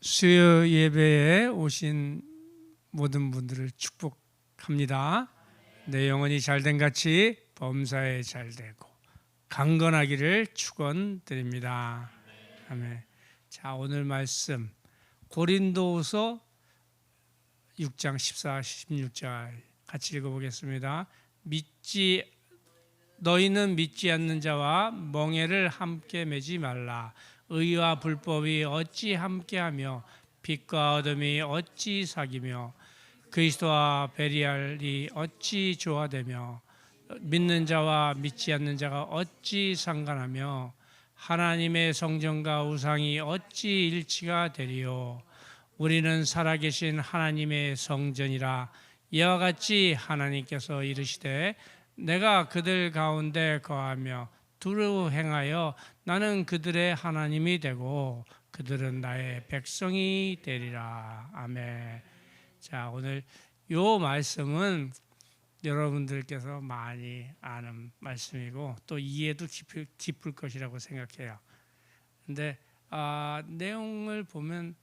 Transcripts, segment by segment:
수요 예배에 오신 모든 분들을 축복합니다. 내 영혼이 잘된 같이 범사에 잘되고 강건하기를 축원드립니다. 아멘. 자, 오늘 말씀 고린도후서 6장 14, 16절 같이 읽어보겠습니다. 너희는 믿지 않는 자와 멍에를 함께 매지 말라. 의와 불법이 어찌 함께하며 빛과 어둠이 어찌 사귀며 그리스도와 베리알이 어찌 조화되며 믿는 자와 믿지 않는 자가 어찌 상관하며 하나님의 성전과 우상이 어찌 일치가 되리요. 우리는 살아계신 하나님의 성전이라. 이와 같이 하나님께서 이르시되 내가 그들 가운데 거하며 두루 행하여 나는 그들의 하나님이 되고 그들은 나의 백성이 되리라. 아멘. 자, 오늘 요 말씀은 여러분들께서 많이 아는 말씀이고 또 이해도 깊을 것이라고 생각해요. 근데 내용을 보면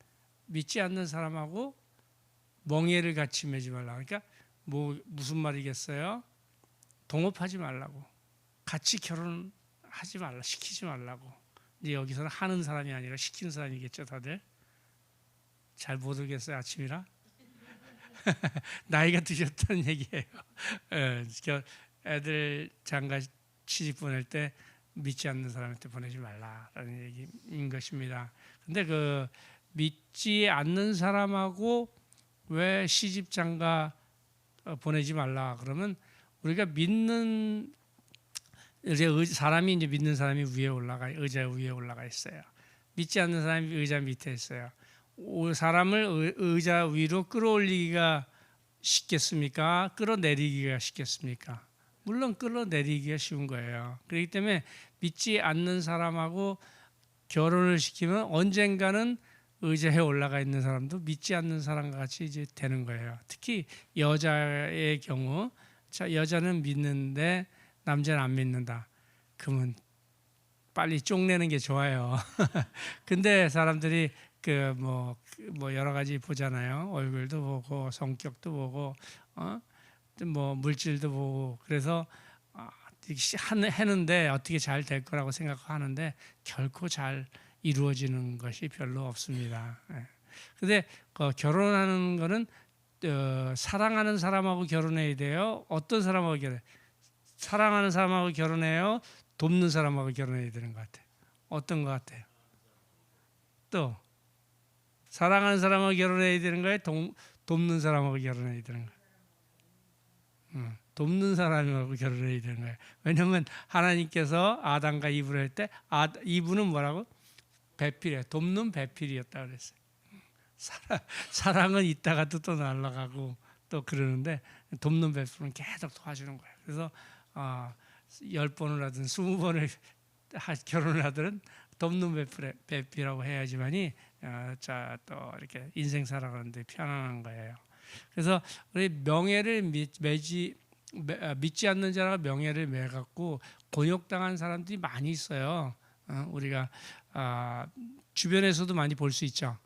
믿지 않는 사람하고 멍에를 같이 매지 말라. 그러니까 무슨 말이겠어요? 동업하지 말라고, 같이 결혼하지 말라, 시키지 말라고. 이제 여기서는 하는 사람이 아니라 시키는 사람이겠죠, 다들. 잘 못 오겠어요, 아침이라. 나이가 드셨다는 얘기예요. 애들 장가 시집 보낼 때 믿지 않는 사람한테 보내지 말라라는 얘기인 것입니다. 근데 그 믿지 않는 사람하고 왜 시집 장가 보내지 말라 그러면 우리가 믿는 사람이 이제 믿는 사람이 의자 위에 올라가 있어요. 믿지 않는 사람이 의자 밑에 있어요. 사람을 의자 위로 끌어올리기가 쉽겠습니까? 끌어내리기가 쉽겠습니까? 물론 끌어내리기가 쉬운 거예요. 그렇기 때문에 믿지 않는 사람하고 결혼을 시키면 언젠가는 의자에 올라가 있는 사람도 믿지 않는 사람과 같이 이제 되는 거예요. 특히 여자의 경우, 여자는 믿는데 남자는 안 믿는다. 그러면 빨리 쪽내는 게 좋아요. 근데 사람들이 뭐 여러 가지 보잖아요. 얼굴도 보고 성격도 보고 뭐 물질도 보고 그래서 하는데 어떻게 잘 될 거라고 생각하는데 결코 잘 이루어지는 것이 별로 없습니다. 근데 결혼하는 거는 사랑하는 사람하고 결혼해야 돼요. 어떤 사람하고 결혼해요? 사랑하는 사람하고 결혼해요. 돕는 사람하고 결혼해야 되는 것 같아요. 어떤 것 같아요? 또 사랑하는 사람하고 결혼해야 되는 거예요? 돕는 사람하고 결혼해야 되는 거예요? 돕는 사람하고 결혼해야 되는 거예요. 왜냐하면 하나님께서 아담과 이브를 할 때 이브는 뭐라고? 배필이에요. 돕는 배필이었다 그랬어요. 사랑은 있다가도 또 날아가고 또 그러는데 돕는 배필은 계속 도와주는 거예요. 그래서 10번을 하든 20번을 결혼을 하든 돕는 배필이라고 해야지만이 또 이렇게 인생 살아가는데 편안한 거예요. 그래서 우리 명예를 믿지 않는 자가 명예를 매갖고 곤욕당한 사람들이 많이 있어요. 우리가 주변에서도 많이 볼 수 있죠.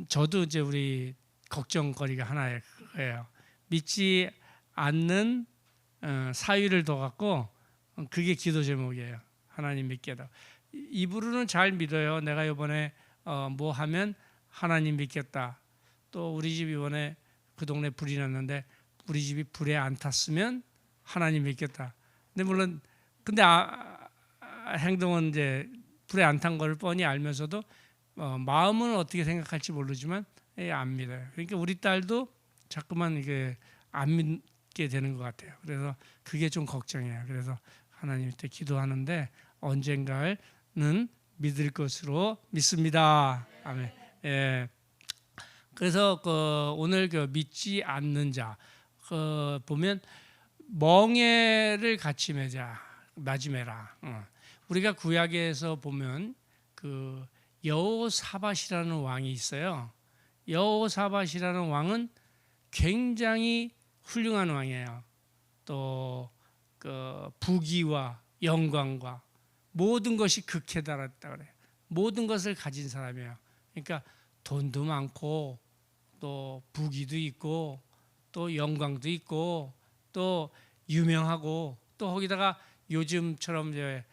저도 이제 우리 걱정거리가 하나예요. 믿지 않는 사위를 둬갖고 그게 기도 제목이에요. 하나님 믿게다. 입으로는 잘 믿어요. 내가 이번에 뭐 하면 하나님 믿겠다. 또 우리 집 이번에 그 동네 불이 났는데 우리 집이 불에 안 탔으면 하나님 믿겠다. 근데 물론 행동은 이제 불에 안 탄 걸 뻔히 알면서도 마음은 어떻게 생각할지 모르지만 안 믿어요. 그러니까 우리 딸도 자꾸만 이게 안 믿게 되는 것 같아요. 그래서 그게 좀 걱정이에요. 그래서 하나님한테 기도하는데 언젠가는 믿을 것으로 믿습니다. 아멘. 예. 그래서 오늘 믿지 않는 자 보면 멍에를 같이 매지 매라. 우리가 구약에서 보면 여호사밧이라는 왕이 있어요. 여호사밧이라는 왕은 굉장히 훌륭한 왕이에요. 또 부귀와 영광과 모든 것이 극에 달했다 그래요. 모든 것을 가진 사람이에요. 그러니까 돈도 많고 또 부귀도 있고 또 영광도 있고 또 유명하고 또 거기다가 요즘처럼 이제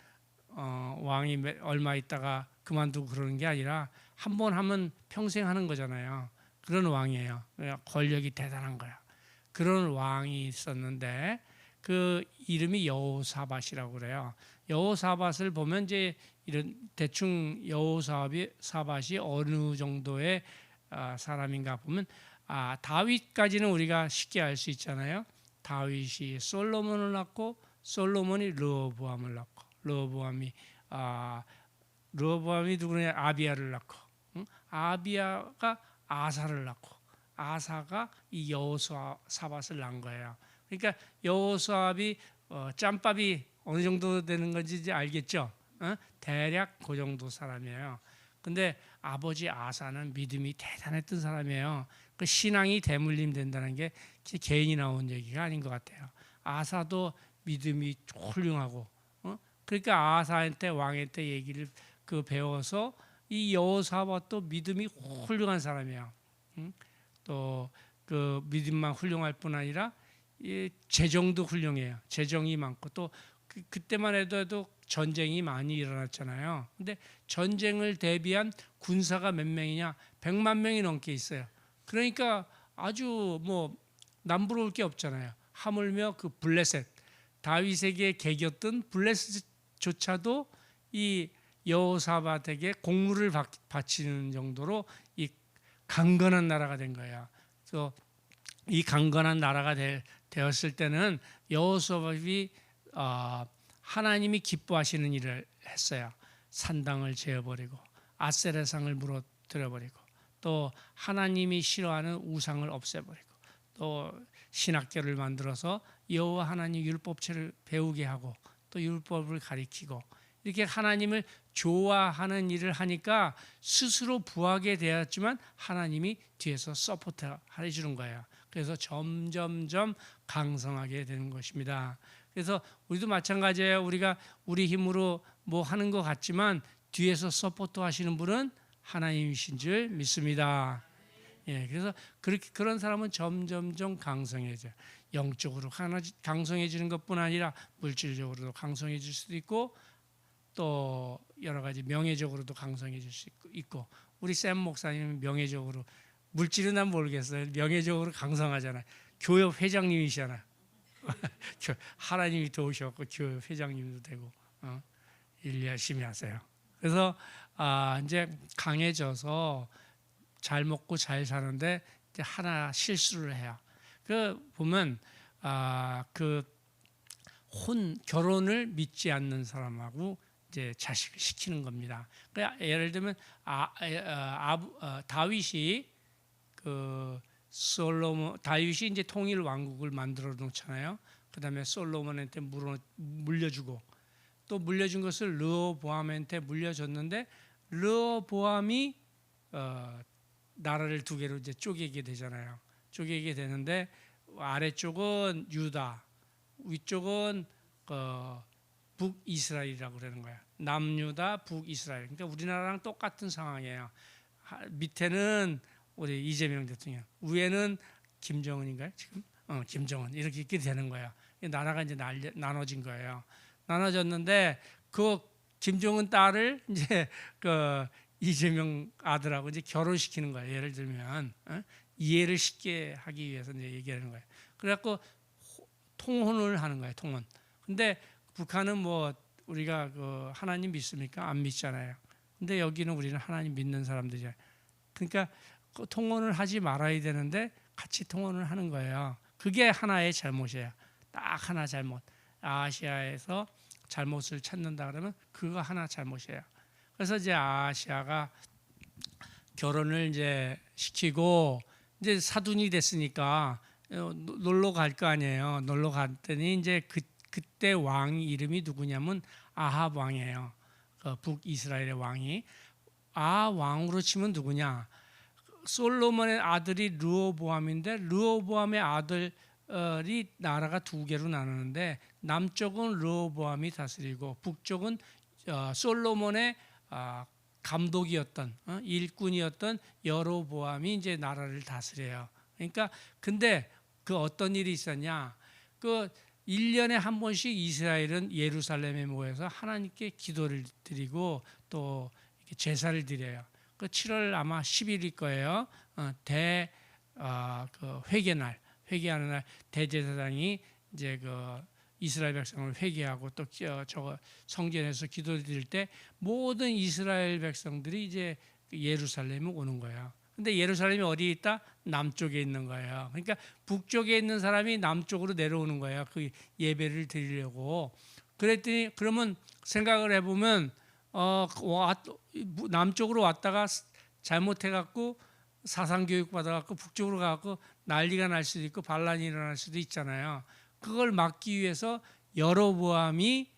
왕이 얼마 있다가 그만두고 그러는 게 아니라 한 번 하면 평생 하는 거잖아요. 그런 왕이에요. 권력이 대단한 거야. 그런 왕이 있었는데 그 이름이 여호사밧이라고 그래요. 여호사밧을 보면 이제 이런 대충 여호사밧이 어느 정도의 사람인가 보면 다윗까지는 우리가 쉽게 알 수 있잖아요. 다윗이 솔로몬을 낳고 솔로몬이 르호보암을 낳고 르호보암이 누구냐? 아비야를 낳고 아비야가 아사를 낳고 아사가 이 여호사밧을 낳은 거예요. 그러니까 여호사밧이 짬밥이 어느 정도 되는 건지 이제 알겠죠? 대략 그 정도 사람이에요. 근데 아버지 아사는 믿음이 대단했던 사람이에요. 그 신앙이 대물림 된다는 게 개인이 나온 얘기가 아닌 것 같아요. 아사도 믿음이 훌륭하고, 그러니까 아사한테 왕한테 얘기를 배워서 이 여호사밧도 믿음이 훌륭한 사람이에요. 또 그 믿음만 훌륭할 뿐 아니라 이 재정도 훌륭해요. 재정이 많고 또 그때만 해도 전쟁이 많이 일어났잖아요. 근데 전쟁을 대비한 군사가 몇 명이냐? 100만 명이 넘게 있어요. 그러니까 아주 뭐 남부러울 게 없잖아요. 하물며 그 블레셋, 다윗에게 개겼던 블레셋조차도 이 여호사밧에게 공물을 바치는 정도로 이 강건한 나라가 된 거예요. 그래서 이 강건한 나라가 되었을 때는 여호사밧이 하나님이 기뻐하시는 일을 했어요. 산당을 재어버리고 아세라상을 무너뜨려버리고 또 하나님이 싫어하는 우상을 없애버리고 또 신학교를 만들어서 여호와 하나님 율법책을 배우게 하고 또 율법을 가리키고 이렇게 하나님을 좋아하는 일을 하니까 스스로 부하게 되었지만 하나님이 뒤에서 서포트 해주는 거예요. 그래서 점점점 강성하게 되는 것입니다. 그래서 우리도 마찬가지예요. 우리가 우리 힘으로 뭐 하는 것 같지만 뒤에서 서포트 하시는 분은 하나님이신 줄 믿습니다. 예, 그래서 그런 사람은 점점점 강성해져요. 영적으로 강성해지는 것뿐 아니라 물질적으로도 강성해질 수도 있고 또 여러 가지 명예적으로도 강성해질 수 있고 우리 샘 목사님은 명예적으로 물질은 난 모르겠어요. 명예적으로 강성하잖아요. 교협 회장님이시잖아요. 하나님이 도우셔서 교협 회장님도 되고 일 열심히 하세요. 그래서 이제 강해져서 잘 먹고 잘 사는데 이제 하나 실수를 해요. 그 보면 결혼을 믿지 않는 사람하고 이제 자식을 시키는 겁니다. 그러니까 예를 들면 다윗이 다윗이 이제 통일 왕국을 만들어 놓잖아요. 그다음에 솔로몬한테 물려주고 또 물려준 것을 르호보암한테 물려줬는데 르호보암이 나라를 두 개로 이제 쪼개게 되잖아요. 쪼개게 되는데 아래쪽은 유다, 위쪽은 북이스라엘이라고 그러는 거야. 남유다, 북이스라엘. 그러니까 우리나라랑 똑같은 상황이에요. 밑에는 우리 이재명 대통령, 위에는 김정은인가요? 지금 김정은 이렇게 되는 거예요. 나라가 이제 나눠진 거예요. 나눠졌는데 그 김정은 딸을 이제 이재명 아들하고 이제 결혼시키는 거예요. 예를 들면 이해를 쉽게 하기 위해서 이제 얘기하는 거예요. 그래갖고 통혼을 하는 거예요. 통혼. 근데 북한은 뭐 우리가 하나님 믿습니까? 안 믿잖아요. 근데 여기는 우리는 하나님 믿는 사람들이잖아요. 그러니까 통혼을 하지 말아야 되는데 같이 통혼을 하는 거예요. 그게 하나의 잘못이에요. 딱 하나 잘못. 아시아에서 잘못을 찾는다 그러면 그거 하나 잘못이에요. 그래서 이제 아시아가 결혼을 이제 시키고 이제 사돈이 됐으니까 놀러 갈 거 아니에요. 놀러 갔더니 이제 그때 왕 이름이 누구냐면 아합 왕이에요. 북이스라엘의 왕이 왕으로 치면 누구냐? 솔로몬의 아들이 르호보암인데 르호보암의 아들이 나라가 두 개로 나누는데 남쪽은 르호보암이 다스리고 북쪽은 솔로몬의 감독이었던 일꾼이었던 여로보암이 이제 나라를 다스려요. 그러니까 근데 그 어떤 일이 있었냐? 그 1년에 한 번씩 이스라엘은 예루살렘에 모여서 하나님께 기도를 드리고 또 이렇게 제사를 드려요. 그 7월 아마 10일일 거예요. 그 회개하는 날 대제사장이 이제 그 이스라엘 백성을 회개하고 또 저거 성전에서 기도 드릴 때 모든 이스라엘 백성들이 이제 예루살렘에 오는 거예요. 근데 예루살렘이 어디에 있다? 남쪽에 있는 거예요. 그러니까 북쪽에 있는 사람이 남쪽으로 내려오는 거예요. 그 예배를 드리려고. 그랬더니 그러면 생각을 해보면 남쪽으로 왔다가 잘못해갖고 사상교육 받아갖고 북쪽으로 가갖고 난리가 날 수도 있고 반란이 일어날 수도 있잖아요. 그걸 막기 위해서 여로보암이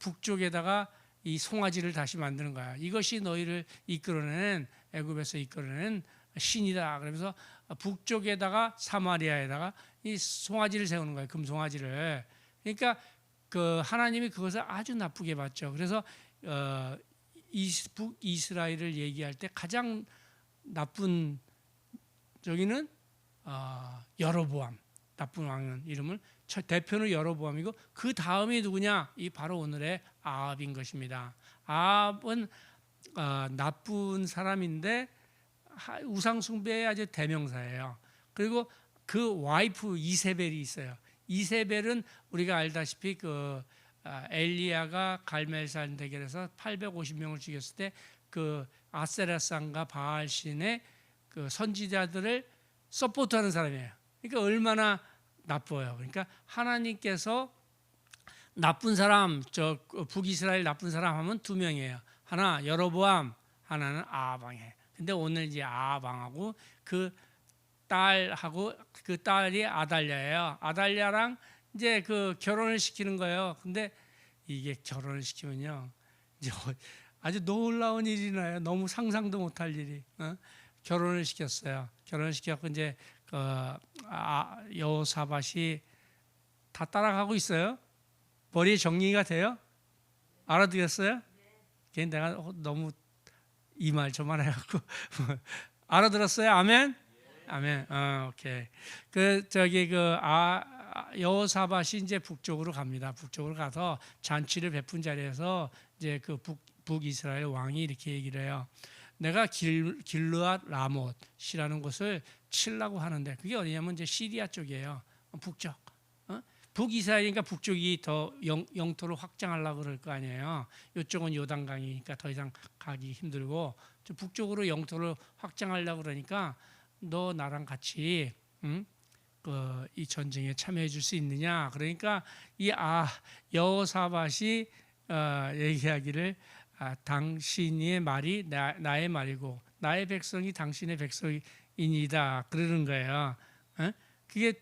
북쪽에다가 이 송아지를 다시 만드는 거야. 이것이 너희를 이끌어내는 애굽에서 이끌어내는 신이다. 그러면서 북쪽에다가 사마리아에다가 이 송아지를 세우는 거예요. 금송아지를. 그러니까 그 하나님이 그것을 아주 나쁘게 봤죠. 그래서 북이스라엘을 얘기할 때 가장 나쁜 저기는 여로보암, 나쁜 왕은 이름을 대표는 여로보암이고 그 다음이 누구냐? 이 바로 오늘의 아합인 것입니다. 아합은 나쁜 사람인데 우상 숭배의 아주 대명사예요. 그리고 그 와이프 이세벨이 있어요. 이세벨은 우리가 알다시피 그 엘리야가 갈멜산 대결에서 850명을 죽였을 때 그 아세라산과 바알신의 그 선지자들을 서포트하는 사람이에요. 그러니까 얼마나 나빠요. 그러니까 하나님께서 나쁜 사람, 저 북이스라엘 나쁜 사람 하면 두 명이에요. 하나 여로보암, 하나는 아합왕이에요. 근데 오늘 이제 아합왕하고 그 딸하고 그 딸이 아달랴예요. 아달랴랑 이제 그 결혼을 시키는 거예요. 근데 이게 결혼을 시키면요, 이제 아주 놀라운 일이 나요. 너무 상상도 못할 일이. 결혼을 시켰어요. 결혼을 시켜서 이제 여호사밧이 다 따라가고 있어요. 머리에 정리가 돼요? 알아들었어요? 걔 내가 너무 이 말 저 말 해갖고 알아들었어요? 아멘? 아멘. 오케이. 여호사밧이 이제 북쪽으로 갑니다. 북쪽으로 가서 잔치를 베푼 자리에서 이제 그 북이스라엘 왕이 이렇게 얘기를 해요. 내가 길르앗 라못이라는 곳을 치려고 하는데 그게 어디냐면 이제 시리아 쪽이에요. 북쪽. 북이스라엘이니까 북쪽이 더 영토를 확장하려고 그럴 거 아니에요. 이쪽은 요단강이니까 더 이상 가기 힘들고 북쪽으로 영토를 확장하려고 그러니까 너 나랑 같이 이 전쟁에 참여해 줄 수 있느냐. 그러니까 여호사밧이 얘기하기를 당신의 말이 나의 말이고 나의 백성이 당신의 백성이니다 그러는 거예요. 그게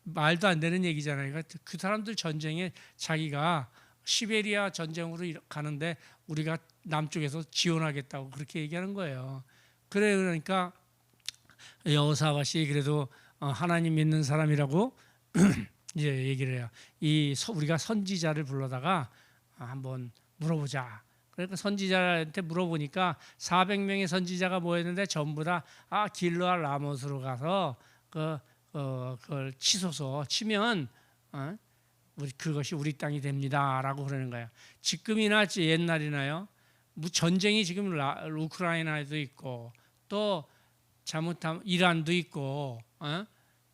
말도 안 되는 얘기잖아요. 그러니까 그 사람들 전쟁에 자기가 시베리아 전쟁으로 가는데 우리가 남쪽에서 지원하겠다고 그렇게 얘기하는 거예요. 그러니까 여호사밧이 그래도 하나님 믿는 사람이라고 이제 얘기를 해요. 우리가 선지자를 불러다가 한번 물어보자. 그러니까 선지자한테 물어보니까 400명의 선지자가 모였는데 전부 다 길르앗 라못으로 가서 그걸 치면 그것이 우리 땅이 됩니다라고 그러는 거예요. 지금이나 옛날이나요. 전쟁이 지금 우크라이나에도 있고 또 잘못하면 이란도 있고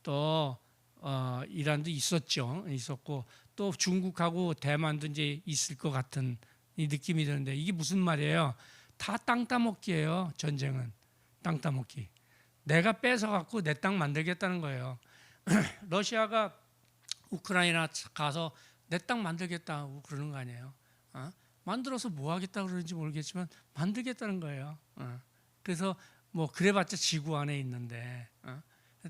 또 이란도 있었고 또 중국하고 대만도 이제 있을 것 같은 이 느낌이 드는데 이게 무슨 말이에요? 다 땅 따먹기예요. 전쟁은 땅 따먹기. 내가 뺏어 갖고 내 땅 만들겠다는 거예요. 러시아가 우크라이나 가서 내 땅 만들겠다고 그러는 거 아니에요? 만들어서 뭐 하겠다 그러는지 모르겠지만 만들겠다는 거예요. 그래서 뭐 그래봤자 지구 안에 있는데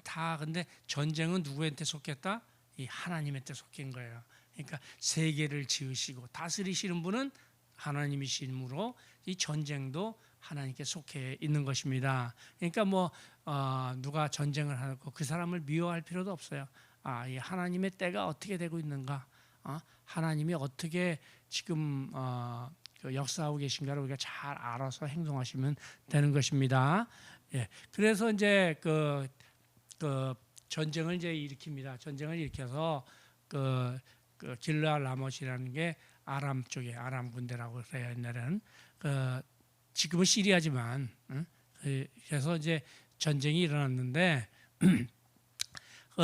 다 근데 전쟁은 누구한테 속했다? 이 하나님한테 속힌 거예요. 그러니까 세계를 지으시고 다스리시는 분은 하나님이시므로 이 전쟁도 하나님께 속해 있는 것입니다. 그러니까 뭐 누가 전쟁을 하고 그 사람을 미워할 필요도 없어요. 이 하나님의 때가 어떻게 되고 있는가? 하나님이 어떻게 지금 그 역사하고 계신가를 우리가 잘 알아서 행동하시면 되는 것입니다. 예, 그래서 이제 그 전쟁을 이제 일으킵니다. 전쟁을 일으켜서 그 길르앗 라못이라는 게 아람 쪽에 아람 군대라고 그래요. 옛날에는 지금은 시리아지만 그래서 이제 전쟁이 일어났는데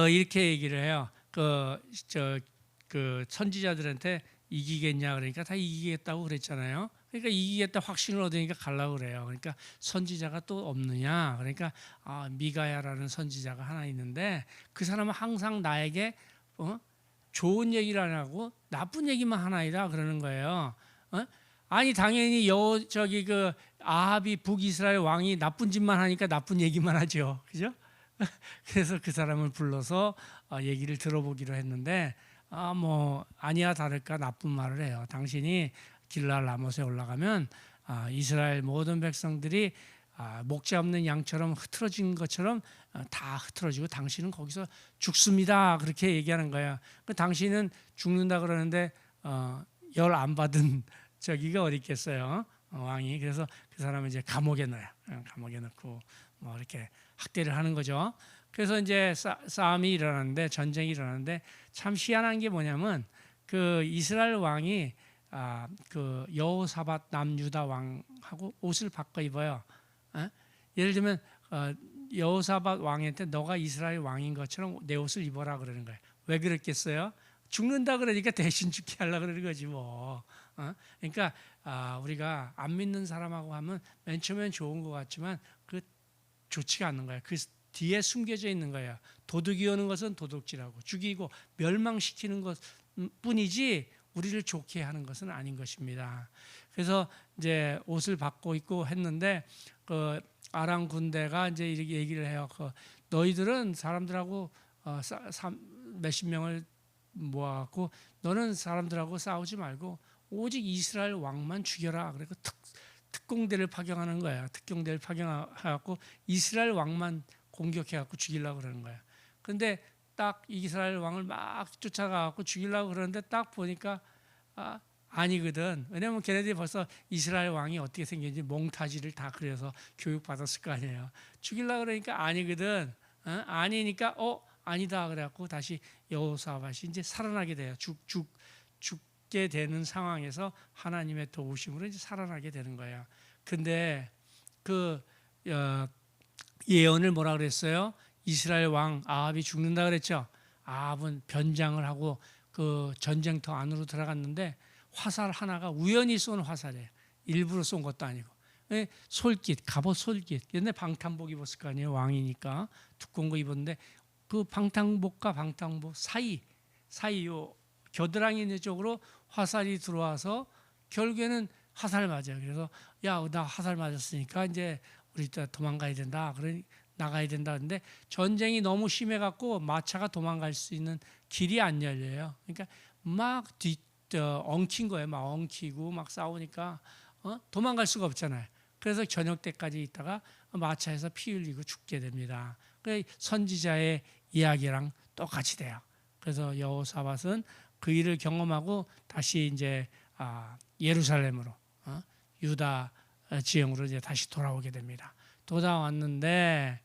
이렇게 얘기를 해요. 그 선지자들한테 이기겠냐 그러니까 다 이기겠다고 그랬잖아요. 그러니까 이기겠다 확신을 얻으니까 가려고 그래요. 그러니까 선지자가 또 없느냐? 그러니까 미가야라는 선지자가 하나 있는데 그 사람은 항상 나에게 좋은 얘기를 안 하고 나쁜 얘기만 하나이다 그러는 거예요. 아니 당연히 그 아합이 북이스라엘 왕이 나쁜 짓만 하니까 나쁜 얘기만 하죠. 그죠? 그래서 그 사람을 불러서 얘기를 들어보기로 했는데 뭐 아니야 다를까 나쁜 말을 해요. 당신이 길르앗 라못에 올라가면 이스라엘 모든 백성들이 목재 없는 양처럼 흐트러진 것처럼 다 흐트러지고 당신은 거기서 죽습니다. 그렇게 얘기하는 거예요. 당신은 죽는다 그러는데 열 안 받은 저기가 어디 있겠어요? 왕이. 그래서 그 사람을 이제 감옥에 넣어요. 감옥에 넣고 뭐 이렇게 학대를 하는 거죠. 그래서 이제 싸움이 일어나는데 전쟁이 일어나는데 참 희한한 게 뭐냐면 그 이스라엘 왕이 그 여호사밧 남유다 왕하고 옷을 바꿔 입어요. 예를 들면 여호사밧 왕한테 너가 이스라엘 왕인 것처럼 내 옷을 입어라 그러는 거예요. 왜 그랬겠어요? 죽는다 그러니까 대신 죽게 하려고 그러는 거지 뭐. 그러니까 우리가 안 믿는 사람하고 하면 맨 처음엔 좋은 것 같지만 그 좋지가 않는 거예요. 그 뒤에 숨겨져 있는 거예요. 도둑이 오는 것은 도둑질하고 죽이고 멸망시키는 것 뿐이지 우리를 좋게 하는 것은 아닌 것입니다. 그래서 이제 옷을 바꿔 입고 했는데 그 아람 군대가 이제 이렇게 얘기를 해요. 너희들은 사람들하고 몇십 명을 모아갖고 너는 사람들하고 싸우지 말고 오직 이스라엘 왕만 죽여라. 그리고 특공대를 파견하는 거야. 특공대를 파견해갖고 이스라엘 왕만 공격해갖고 죽이려고 그러는 거야. 근데 딱 이스라엘 왕을 막 쫓아가갖고 죽이려고 그러는데 딱 보니까 아니거든. 왜냐면 걔네들이 벌써 이스라엘 왕이 어떻게 생겼는지 몽타주를 다 그려서 교육받았을 거 아니에요. 죽이려고 그러니까 아니거든. 아니니까 아니다 그래갖고 다시 여호사밧이 이제 살아나게 돼요. 죽게 되는 상황에서 하나님의 도우심으로 이제 살아나게 되는 거예요. 근데 그 예언을 뭐라 그랬어요? 이스라엘 왕 아합이 죽는다 그랬죠. 아합은 변장을 하고 그 전쟁터 안으로 들어갔는데 화살 하나가 우연히 쏜 화살이에요. 일부러 쏜 것도 아니고. 솔깃, 갑옷 솔깃. 옛날 방탄복 입었을 거 아니에요. 왕이니까 두꺼운 거 입었는데 그 방탄복과 방탄복 사이 요 겨드랑이 있는 쪽으로 화살이 들어와서 결국에는 화살 맞아요. 그래서 야, 나 화살 맞았으니까 이제 우리 도망가야 된다. 그러니 나가야 된다. 근데 전쟁이 너무 심해갖고 마차가 도망갈 수 있는 길이 안 열려요. 그러니까 막 엉킨 거예요. 막 엉키고 막 싸우니까 도망갈 수가 없잖아요. 그래서 저녁 때까지 있다가 마차에서 피 흘리고 죽게 됩니다. 그 선지자의 이야기랑 똑같이 돼요. 그래서 여호사밧은 그 일을 경험하고 다시 이제 예루살렘으로 유다 지형으로 이제 다시 돌아오게 됩니다. 돌아왔는데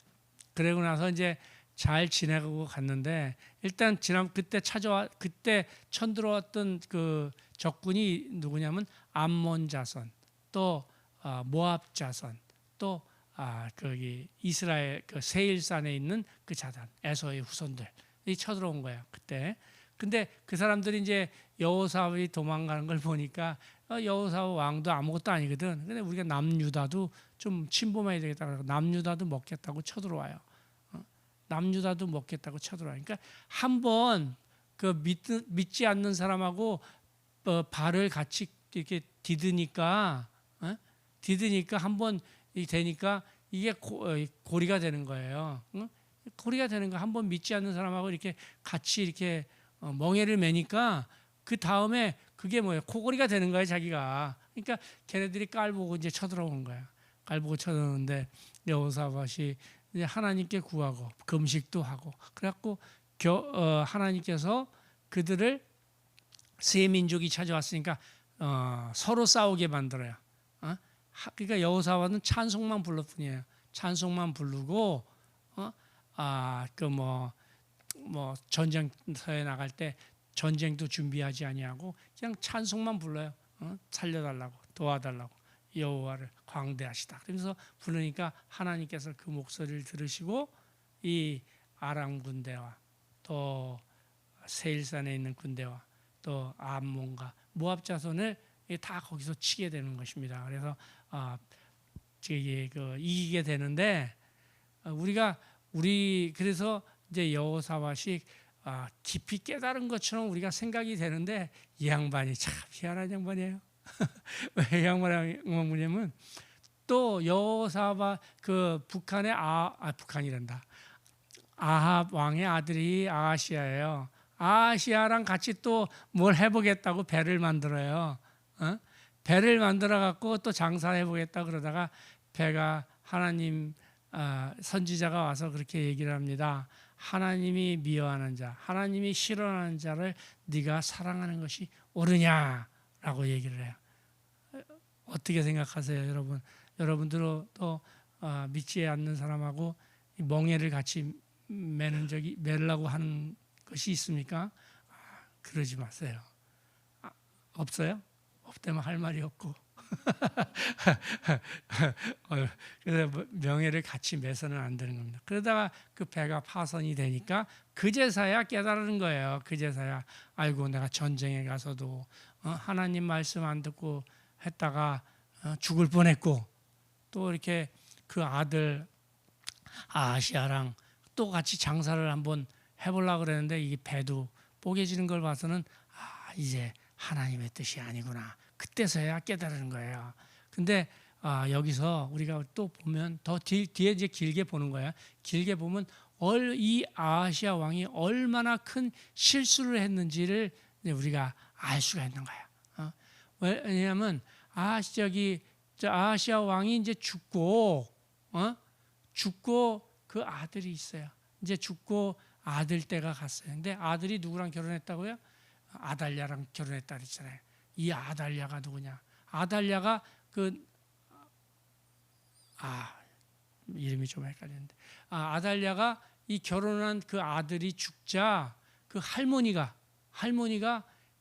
그러고 나서 이제 잘 지내고 갔는데 일단 그때 쳐들어왔던 그 적군이 누구냐면 암몬 자손 또 모압 자손 또 거기 이스라엘 그 세일산에 있는 그 자단 에서의 후손들이 쳐들어온 거야 그때. 근데 그 사람들이 이제 여호사밧이 도망가는 걸 보니까 여호사밧 왕도 아무것도 아니거든. 근데 우리가 남유다도 좀 침범해야 되겠다. 그래서 남유다도 먹겠다고 쳐들어와요. 남유다도 먹겠다고 쳐들어와요. 그러니까 한번 그 믿지 않는 사람하고 발을 같이 이렇게 디드니까 한번 되니까 이게 고리가 되는 거예요. 고리가 되는 거. 한번 믿지 않는 사람하고 이렇게 같이 이렇게 멍에를 매니까 그 다음에 그게 뭐예요? 코골이가 되는 거예요, 자기가. 그러니까 걔네들이 깔보고 이제 쳐들어온 거야. 깔보고 쳐들어오는데 여호사밧이 이제 하나님께 구하고 금식도 하고 그래갖고 하나님께서 그들을 새 민족이 찾아왔으니까 서로 싸우게 만들어요. 그러니까 여호사밧은 찬송만 불렀 뿐이에요. 찬송만 부르고 뭐 전쟁터에 나갈 때 전쟁도 준비하지 아니하고 그냥 찬송만 불러요. 살려달라고, 도와달라고, 여호와를 광대하시다. 그러면서 부르니까 하나님께서 그 목소리를 들으시고 이 아람 군대와 또 세일산에 있는 군대와 또 암몬과 모압 자손을 다 거기서 치게 되는 것입니다. 그래서 이기게 되는데 그래서 이제 여호사밧이 깊이 깨달은 것처럼 우리가 생각이 되는데 이 양반이 참 희한한 양반이에요. 왜 이 양반이냐면 또 여호사밧 북한의 북한이란다. 아합 왕의 아들이 아하시아예요. 아하시아랑 같이 또 뭘 해보겠다고 배를 만들어요. 배를 만들어 갖고 또 장사를 해보겠다 그러다가 배가 하나님 선지자가 와서 그렇게 얘기를 합니다. 하나님이 미워하는 자, 하나님이 싫어하는 자를 네가 사랑하는 것이 옳으냐라고 얘기를 해요. 어떻게 생각하세요, 여러분? 여러분들도 믿지 않는 사람하고 멍에를 같이 매려고 하는 것이 있습니까? 그러지 마세요. 없어요? 없다면 할 말이 없고. 그래서 명예를 같이 매서는 안 되는 겁니다. 그러다가 그 배가 파손이 되니까 그제서야 깨달은 거예요. 그제서야 아이고 내가 전쟁에 가서도 하나님 말씀 안 듣고 했다가 죽을 뻔했고 또 이렇게 그 아들 아하시아랑 또 같이 장사를 한번 해보려고 그랬는데 이 배도 뽀개지는 걸 봐서는 이제 하나님의 뜻이 아니구나. 그때서야 깨달은 거예요. 근데 여기서 우리가 또 보면 더 뒤에 이제 길게 보는 거예요. 길게 보면 이 아하시아 왕이 얼마나 큰 실수를 했는지를 우리가 알 수가 있는 거예요. 왜냐하면 아하시아 왕이 이제 죽고 그 아들이 있어요. 이제 죽고 아들 때가 갔어요. 근데 아들이 누구랑 결혼했다고요? 아달랴랑 결혼했다 그랬잖아요. 이 아달랴가 누구냐? 아달랴가 이름이 좀 헷갈리는데 아달랴가 이 결혼한 그 아들이 죽자 그 할머니가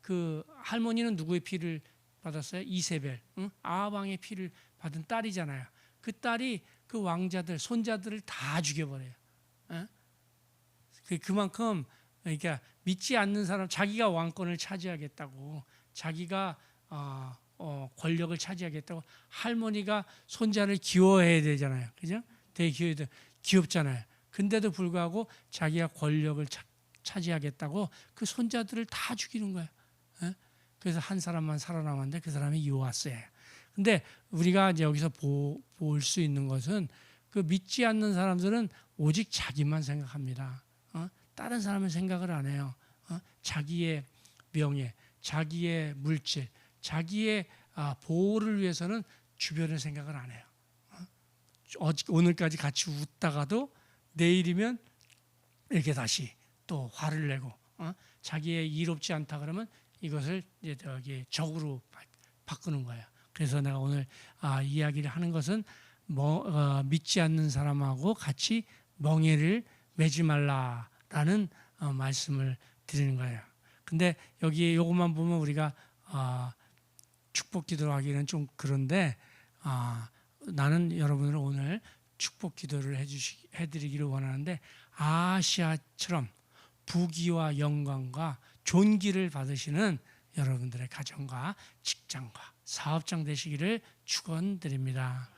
그 할머니는 누구의 피를 받았어요? 이세벨, 아합 왕의 피를 받은 딸이잖아요. 그 딸이 그 왕자들 손자들을 다 죽여버려요. 그만큼 그러니까 믿지 않는 사람 자기가 왕권을 차지하겠다고 자기가 권력을 차지하겠다고 할머니가 손자를 기워해야 되잖아요. 그죠? 되게 귀엽잖아요. 근데도 불구하고 자기가 권력을 차지하겠다고 그 손자들을 다 죽이는 거예요. 그래서 한 사람만 살아남았는데 그 사람이 요아스예요. 근데 우리가 이제 여기서 볼 수 있는 것은 그 믿지 않는 사람들은 오직 자기만 생각합니다. 다른 사람은 생각을 안 해요. 자기의 명예, 자기의 물질, 자기의 보호를 위해서는 주변을 생각을 안 해요. 오늘까지 같이 웃다가도 내일이면 이렇게 다시 또 화를 내고 자기의 이롭지 않다 그러면 이것을 이제 적으로 바꾸는 거예요. 그래서 내가 오늘 이야기를 하는 것은 믿지 않는 사람하고 같이 멍에를 매지 말라라는 말씀을 드리는 거예요. 근데 여기 요것만 보면 우리가 축복 기도를 하기는 좀 그런데 나는 여러분을 오늘 축복 기도를 해드리기를 원하는데 아시아처럼 부귀와 영광과 존귀를 받으시는 여러분들의 가정과 직장과 사업장 되시기를 축원드립니다.